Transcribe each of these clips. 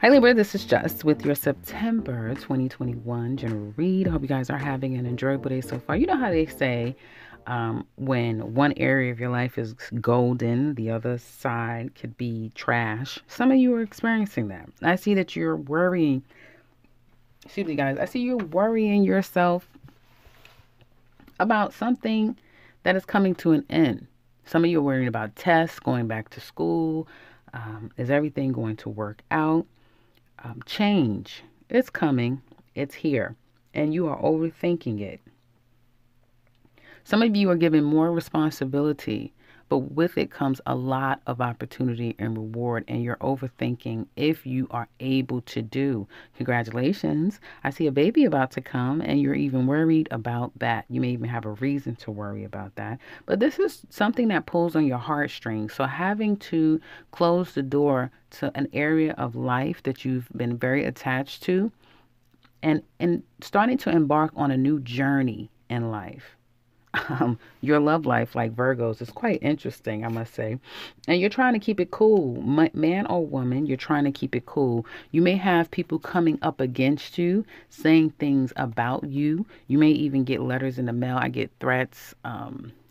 Hi Libra, this is Just with your September 2021 general read. I hope you guys are having an enjoyable day so far. You know how they say when one area of your life is golden, the other side could be trash. Some of you are experiencing that. I see that you're worrying. Excuse me, guys. I see you're worrying yourself about something that is coming to an end. Some of you are worrying about tests, going back to school. Is everything going to work out? Change. It's coming. It's here. And you are overthinking it. Some of you are given more responsibility, but with it comes a lot of opportunity and reward, and you're overthinking if you are able to do. Congratulations. I see a baby about to come, and you're even worried about that. You may even have a reason to worry about that. But this is something that pulls on your heartstrings. So having to close the door to an area of life that you've been very attached to and starting to embark on a new journey in life. Your love life, like Virgos, is quite interesting, I must say. And you're trying to keep it cool. Man or woman, you're trying to keep it cool. You may have people coming up against you, saying things about you. You may even get letters in the mail. I get threats,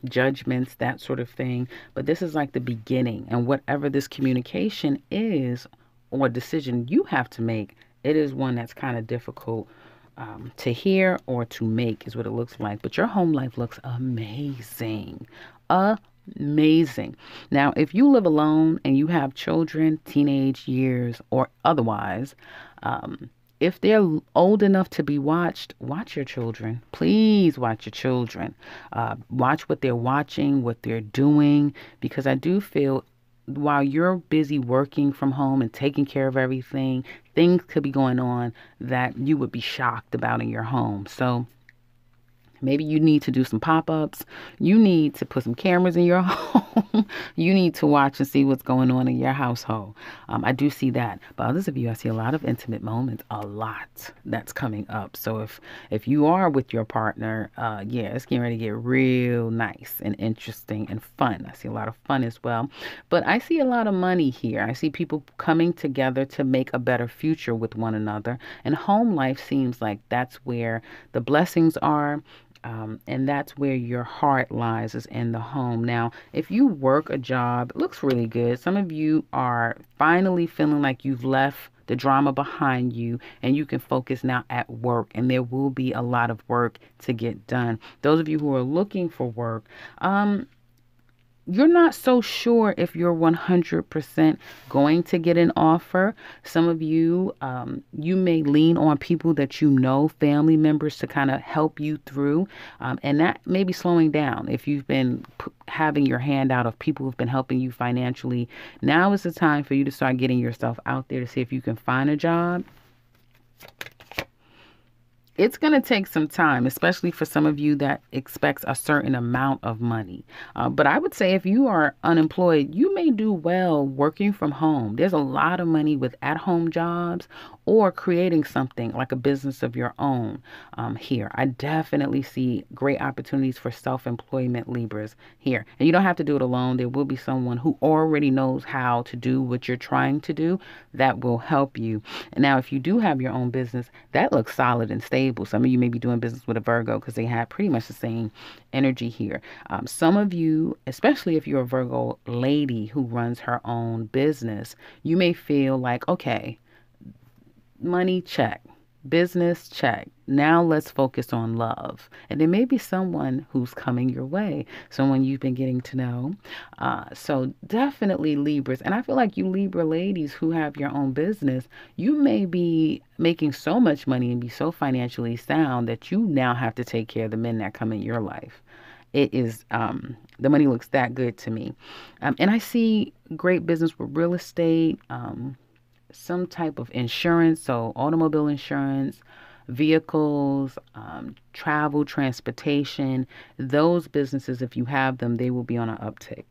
judgments, that sort of thing. But this is like the beginning. And whatever this communication is or decision you have to make, it is one that's kind of difficult to hear or to make is what it looks like. But your home life looks amazing. Amazing. Now, if you live alone and you have children, teenage years, or otherwise, if they're old enough to be watched, watch your children. Please watch your children. Watch what they're watching, what they're doing, because I do feel while you're busy working from home and taking care of everything, things could be going on that you would be shocked about in your home. So maybe you need to do some pop-ups. You need to put some cameras in your home. You need to watch and see what's going on in your household. I do see that. But others of you, I see a lot of intimate moments, a lot that's coming up. So if you are with your partner, yeah, it's getting ready to get real nice and interesting and fun. I see a lot of fun as well. But I see a lot of money here. I see people coming together to make a better future with one another. And home life seems like that's where the blessings are. And that's where your heart lies, is in the home. Now, if you work a job, it looks really good. Some of you are finally feeling like you've left the drama behind you and you can focus now at work, and there will be a lot of work to get done. Those of you who are looking for work, you're not so sure if you're 100% going to get an offer. Some of you, you may lean on people that you know, family members, to kind of help you through. And that may be slowing down. If you've been having your hand out of people who've been helping you financially, now is the time for you to start getting yourself out there to see if you can find a job. It's going to take some time, especially for some of you that expects a certain amount of money. But I would say if you are unemployed, you may do well working from home. There's a lot of money with at-home jobs or creating something like a business of your own here. I definitely see great opportunities for self-employment Libras here. And you don't have to do it alone. There will be someone who already knows how to do what you're trying to do that will help you. And now, if you do have your own business, that looks solid and stable. Some of you may be doing business with a Virgo because they have pretty much the same energy here. Some of you, especially if you're a Virgo lady who runs her own business, you may feel like, okay, money check, business check. Now let's focus on love. And there may be someone who's coming your way, someone you've been getting to know. So definitely Libras. And I feel like you Libra ladies who have your own business, you may be making so much money and be so financially sound that you now have to take care of the men that come in your life. It is, the money looks that good to me. And I see great business with real estate, some type of insurance, so automobile insurance, vehicles, travel, transportation. Those businesses, if you have them, they will be on an uptick.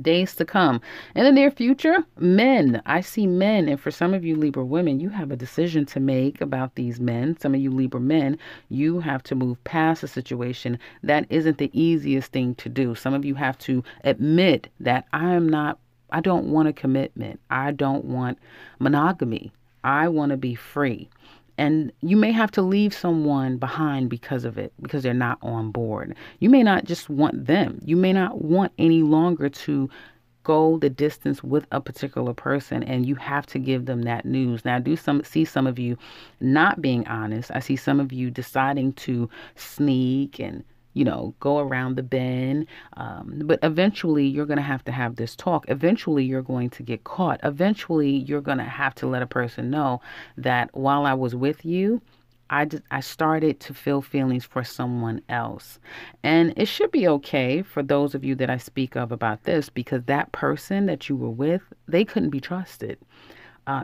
Days to come. In the near future, men. I see men, and for some of you Libra women, you have a decision to make about these men. Some of you Libra men, you have to move past a situation that isn't the easiest thing to do. Some of you have to admit that I am not don't want a commitment. I don't want monogamy. I want to be free. And you may have to leave someone behind because of it, because they're not on board. You may not just want them. You may not want any longer to go the distance with a particular person, and you have to give them that news. Now, I do see some of you not being honest. I see some of you deciding to sneak and go around the bend. But eventually you're going to have this talk. Eventually you're going to get caught. Eventually you're going to have to let a person know that while I was with you, I started to feel feelings for someone else. And it should be okay for those of you that I speak of about this, because that person that you were with, they couldn't be trusted.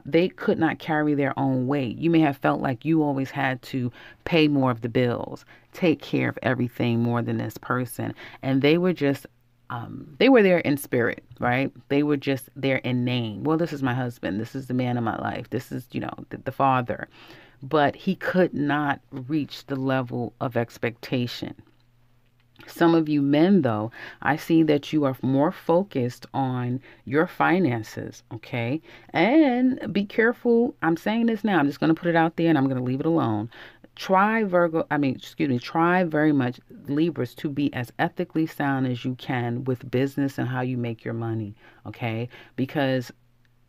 They could not carry their own weight. You may have felt like you always had to pay more of the bills, take care of everything more than this person. And they were just, they were there in spirit, right? They were just there in name. Well, this is my husband. This is the man of my life. This is, the father. But he could not reach the level of expectation. Some of you men, though, I see that you are more focused on your finances, okay? And be careful. I'm saying this now. I'm just going to put it out there and I'm going to leave it alone. Try very much, Libras, to be as ethically sound as you can with business and how you make your money, okay? Because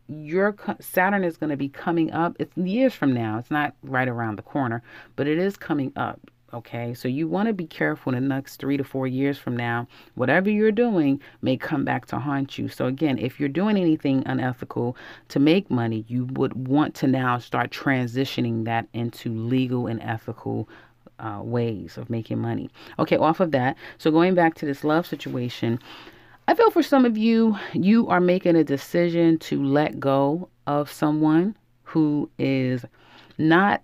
your Saturn is going to be coming up. It's years from now. It's not right around the corner, but it is coming up. Okay, so you want to be careful in the next 3 to 4 years from now. Whatever you're doing may come back to haunt you. So again, if you're doing anything unethical to make money, you would want to now start transitioning that into legal and ethical ways of making money. Okay, off of that. So going back to this love situation, I feel for some of you, you are making a decision to let go of someone who is not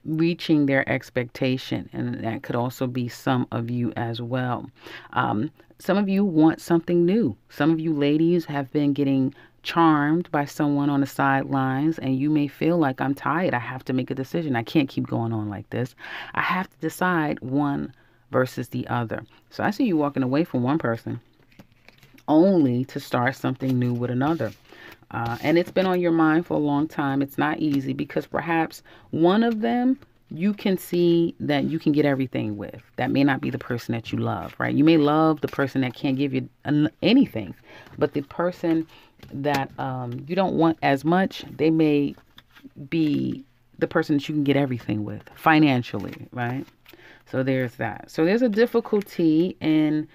reaching their expectation, and that could also be some of you as well. Some of you want something new. Some of you ladies have been getting charmed by someone on the sidelines, and you may feel like, I'm tired. I have to make a decision. I can't keep going on like this. I have to decide one versus the other. So I see you walking away from one person only to start something new with another. And it's been on your mind for a long time. It's not easy because perhaps one of them you can see that you can get everything with. That may not be the person that you love, right? You may love the person that can't give you anything, but the person that you don't want as much, they may be the person that you can get everything with financially, right? So there's that. So there's a difficulty in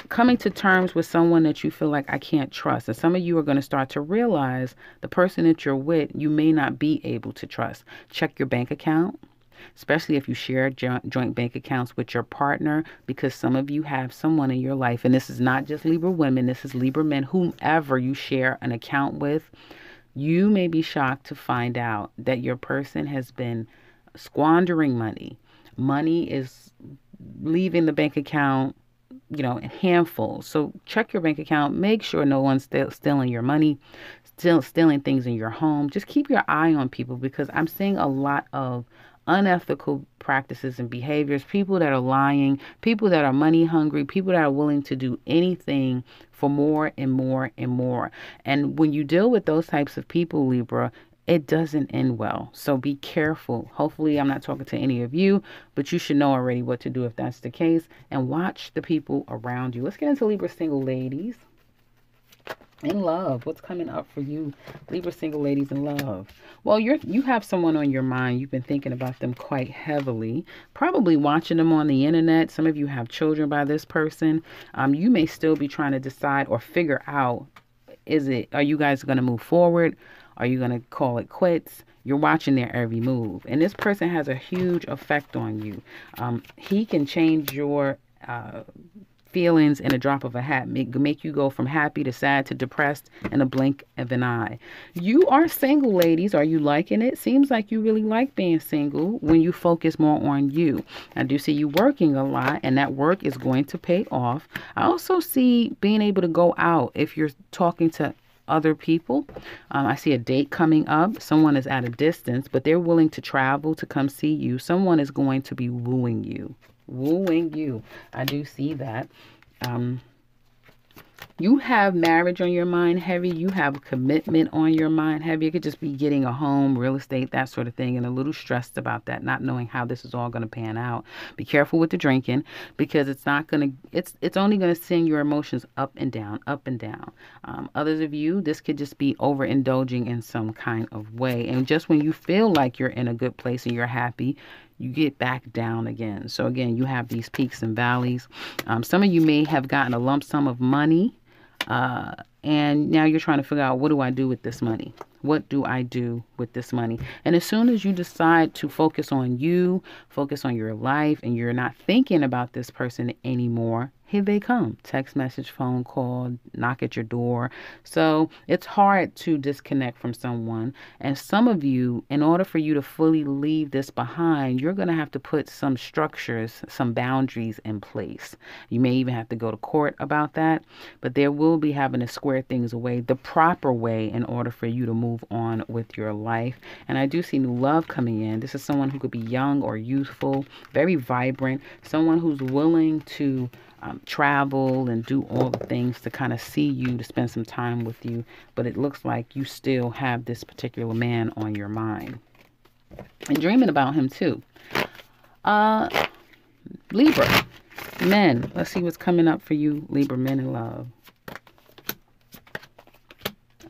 coming to terms with someone that you feel like I can't trust. And some of you are going to start to realize the person that you're with, you may not be able to trust. Check your bank account, especially if you share joint bank accounts with your partner, because some of you have someone in your life, and this is not just Libra women, this is Libra men, whomever you share an account with. You may be shocked to find out that your person has been squandering money. Money is leaving the bank account, in handfuls. So check your bank account. Make sure no one's stealing your money, stealing things in your home. Just keep your eye on people, because I'm seeing a lot of unethical practices and behaviors, people that are lying, people that are money hungry, people that are willing to do anything for more and more and more. And when you deal with those types of people, Libra, it doesn't end well. So be careful. Hopefully I'm not talking to any of you, but you should know already what to do if that's the case. And watch the people around you. Let's get into Libra single ladies in love. What's coming up for you, Libra single ladies in love? Well, you have someone on your mind. You've been thinking about them quite heavily, probably watching them on the internet. Some of you have children by this person. You may still be trying to decide or figure out, are you guys going to move forward? Are you going to call it quits? You're watching their every move. And this person has a huge effect on you. He can change your feelings in a drop of a hat, make you go from happy to sad to depressed in a blink of an eye. You are single, ladies. Are you liking it? Seems like you really like being single when you focus more on you. I do see you working a lot, and that work is going to pay off. I also see being able to go out if you're talking to other people. I see a date coming up. Someone is at a distance, but they're willing to travel to come see you. Someone is going to be wooing you. I do see that. You have marriage on your mind heavy. You have commitment on your mind heavy. It could just be getting a home, real estate, that sort of thing, and a little stressed about that, not knowing how this is all going to pan out. Be careful with the drinking because it's not going to. It's only going to send your emotions up and down, up and down. Others of you, this could just be overindulging in some kind of way, and just when you feel like you're in a good place and you're happy, you get back down again. So again, you have these peaks and valleys. Some of you may have gotten a lump sum of money. And now you're trying to figure out, what do I do with this money? What do I do with this money? And as soon as you decide to focus on you, focus on your life, and you're not thinking about this person anymore, here they come. Text message, phone call, knock at your door. So it's hard to disconnect from someone. And some of you, in order for you to fully leave this behind, you're going to have to put some structures, some boundaries in place. You may even have to go to court about that, but there will be having to square things away the proper way in order for you to move on with your life. And I do see new love coming in. This is someone who could be young or youthful, very vibrant, someone who's willing to travel and do all the things to kind of see you, to spend some time with you. But it looks like you still have this particular man on your mind and dreaming about him too. Libra men, let's see what's coming up for you, Libra men in love.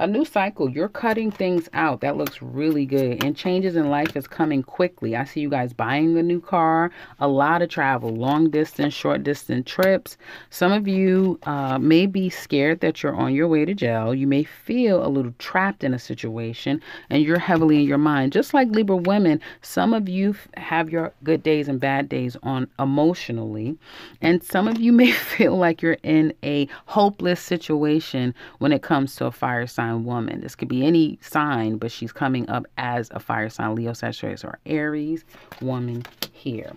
A new cycle. You're cutting things out. That looks really good. And changes in life is coming quickly. I see you guys buying a new car, a lot of travel, long distance, short distance trips. Some of you may be scared that you're on your way to jail. You may feel a little trapped in a situation and you're heavily in your mind. Just like Libra women, some of you have your good days and bad days on emotionally. And some of you may feel like you're in a hopeless situation when it comes to a fire sign woman. This could be any sign, but she's coming up as a fire sign, Leo, Sagittarius, or Aries woman here.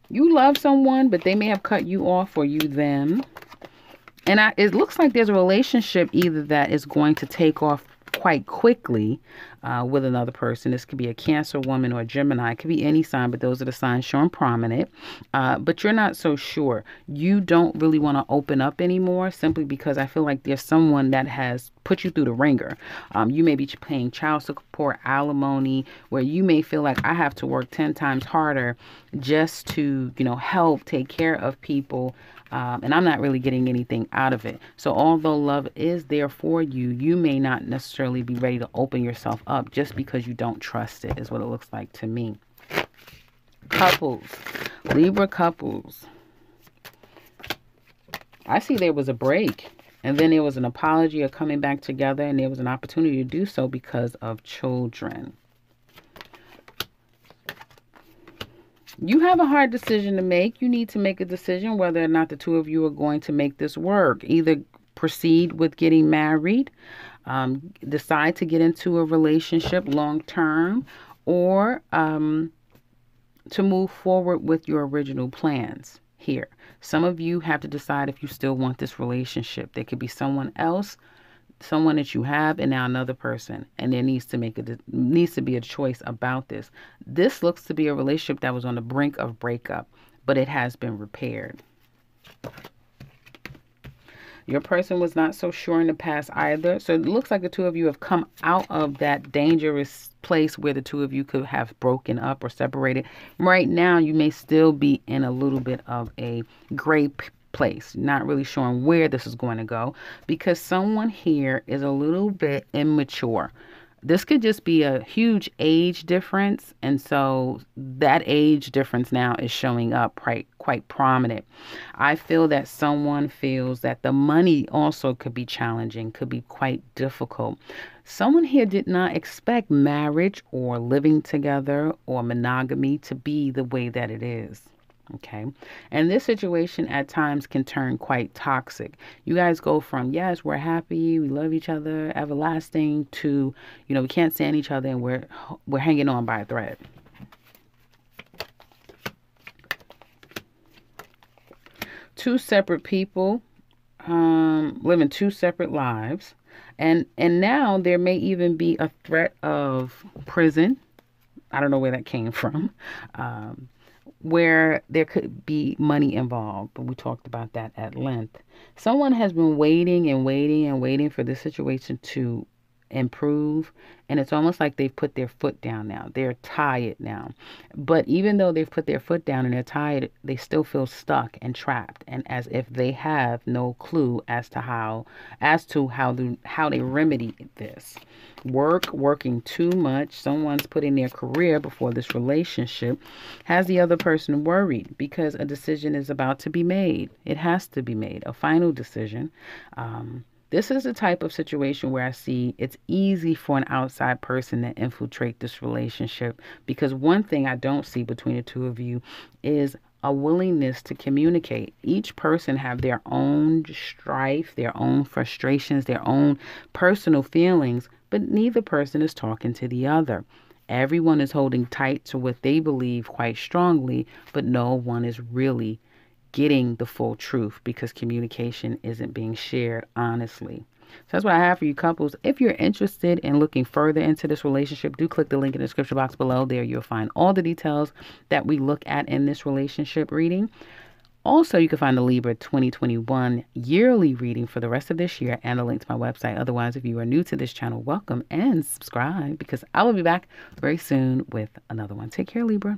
You love someone, but they may have cut you off or you them. And it looks like there's a relationship either that is going to take off quite quickly with another person. This could be a Cancer woman or a Gemini. It could be any sign, but those are the signs showing prominent. But you're not so sure. You don't really want to open up anymore simply because I feel like there's someone that has put you through the ringer. You may be paying child support, alimony, where you may feel like I have to work 10 times harder just to, help take care of people. And I'm not really getting anything out of it. So although love is there for you, you may not necessarily be ready to open yourself up just because you don't trust it, is what it looks like to me. Couples, Libra couples. I see there was a break and then there was an apology of coming back together, and there was an opportunity to do so because of children. You have a hard decision to make. You need to make a decision whether or not the two of you are going to make this work. Either proceed with getting married, decide to get into a relationship long term, or to move forward with your original plans here. Some of you have to decide if you still want this relationship. There could be someone else, someone that you have, and now another person, and there needs to be a choice about this. This looks to be a relationship that was on the brink of breakup, but it has been repaired. Your person was not so sure in the past either. So it looks like the two of you have come out of that dangerous place where the two of you could have broken up or separated. Right now, you may still be in a little bit of a gray place, not really sure where this is going to go, because someone here is a little bit immature. This could just be a huge age difference, and so that age difference now is showing up quite prominent. I feel that someone feels that the money also could be challenging, could be quite difficult. Someone here did not expect marriage or living together or monogamy to be the way that it is. Okay. And this situation at times can turn quite toxic. You guys go from, yes, we're happy, we love each other, everlasting, to, we can't stand each other and we're hanging on by a thread. Two separate people living two separate lives. And now there may even be a threat of prison. I don't know where that came from. where there could be money involved, but we talked about that at length. Someone has been waiting and waiting and waiting for this situation to improve, and it's almost like they've put their foot down now. They're tired now. But even though they've put their foot down and they're tired, they still feel stuck and trapped, and as if they have no clue as to how they remedy this. Working too much. Someone's putting their career before this relationship has the other person worried because a decision is about to be made. It has to be made, a final decision. This is the type of situation where I see it's easy for an outside person to infiltrate this relationship, because one thing I don't see between the two of you is a willingness to communicate. Each person have their own strife, their own frustrations, their own personal feelings, but neither person is talking to the other. Everyone is holding tight to what they believe quite strongly, but no one is really getting the full truth because communication isn't being shared honestly. So that's what I have for you couples. If you're interested in looking further into this relationship, do click the link in the description box below. There you'll find all the details that we look at in this relationship reading. Also, you can find the Libra 2021 yearly reading for the rest of this year and a link to my website. Otherwise, if you are new to this channel, welcome and subscribe, because I will be back very soon with another one. Take care, Libra.